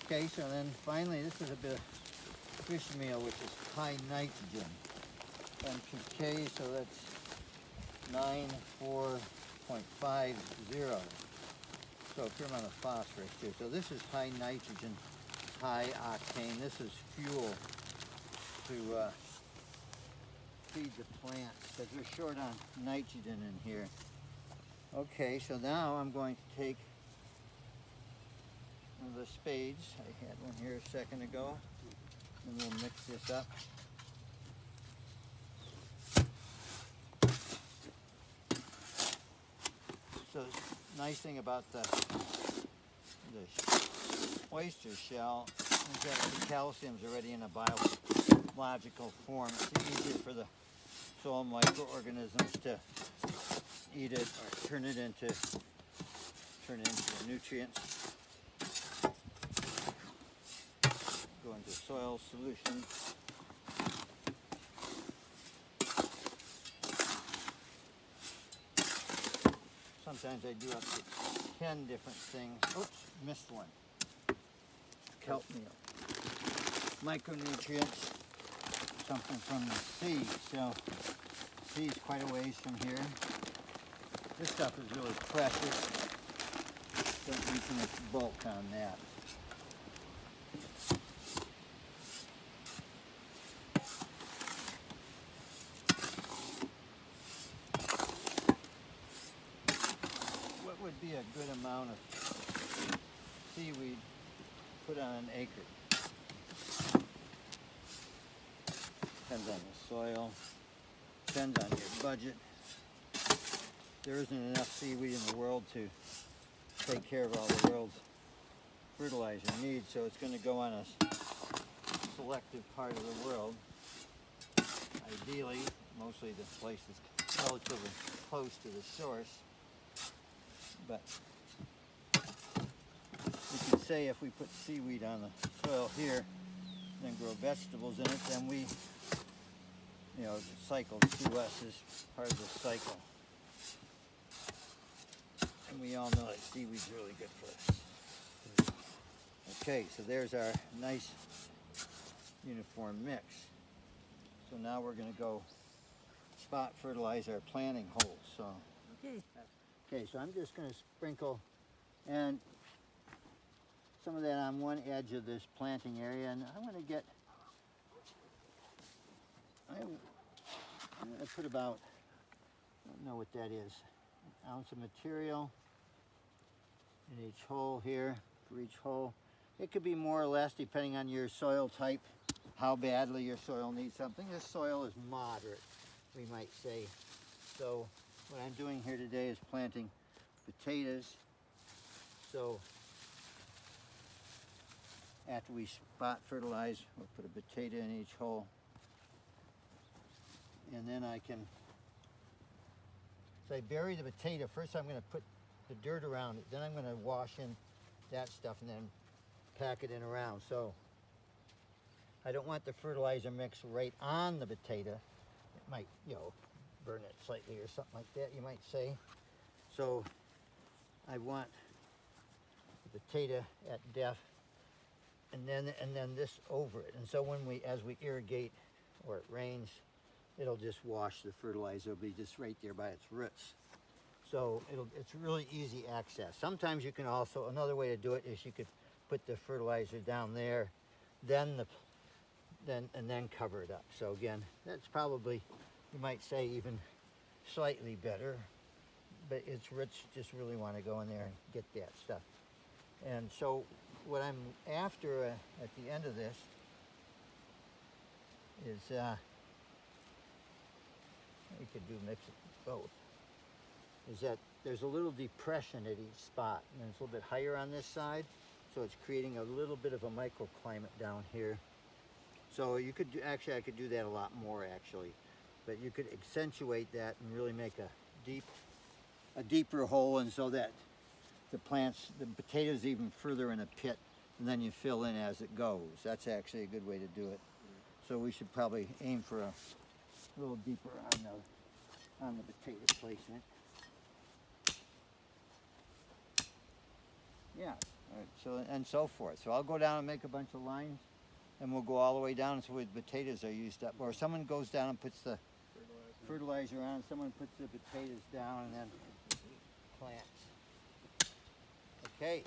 Okay, so then finally, this is a bit of fish meal, which is high nitrogen. NPK, so that's 94.50. So a fair amount of phosphorus too. So this is high nitrogen, high octane. This is fuel to feed the plants because we're short on nitrogen in here. Okay, so now I'm going to take one of the spades. I had one here a second ago. And we'll mix this up. So the nice thing about the oyster shell is that the calcium's already in a biological form. It's easier for the soil microorganisms to eat it or turn it into the nutrients. Go into soil solution. Sometimes I do up to 10 different things. Oops, missed one. Kelp meal. Micronutrients, something from the sea. So, sea is quite a ways from here. This stuff is really precious. Don't use too much bulk on that. Would be a good amount of seaweed put on an acre. Depends on the soil, depends on your budget. There isn't enough seaweed in the world to take care of all the world's fertilizer needs, so it's going to go on a selective part of the world. Ideally, mostly the place is relatively close to the source. But we could say if we put seaweed on the soil here, then grow vegetables in it, then we, it cycles through us as part of the cycle. And we all know that seaweed's really good for us. Okay, so there's our nice uniform mix. So now we're going to go spot fertilize our planting holes. So. Okay, so I'm just going to sprinkle and some of that on one edge of this planting area, and I'm going to put about, I don't know what that is, an ounce of material in each hole here, for each hole. It could be more or less depending on your soil type, how badly your soil needs something. This soil is moderate, we might say. So what I'm doing here today is planting potatoes. So after we spot fertilize, we'll put a potato in each hole. And then I bury the potato. First I'm going to put the dirt around it. Then I'm going to wash in that stuff and then pack it in around. So I don't want the fertilizer mix right on the potato. It might, burn it slightly or something like that, you might say. So I want the potato at depth and then this over it. And so as we irrigate or it rains, it'll just wash the fertilizer. It'll be just right there by its roots. So it's really easy access. Sometimes you can also, another way to do it is you could put the fertilizer down there, then cover it up. So again, that's probably, you might say, even slightly better, but its roots just really want to go in there and get that stuff. And so what I'm after at the end of this is, we could do mix it both, is that there's a little depression at each spot, and it's a little bit higher on this side, so it's creating a little bit of a microclimate down here. So you could I could do that a lot more actually, but you could accentuate that and really make a deeper hole, and so that the potatoes even further in a pit, and then you fill in as it goes. That's actually a good way to do it. So we should probably aim for a little deeper on the potato placement. Yeah, Alright, so, and so forth. So I'll go down and make a bunch of lines, and we'll go all the way down to where the potatoes are used up. Or someone goes down and puts the fertilizer on, someone puts the potatoes down, and then plants. Okay.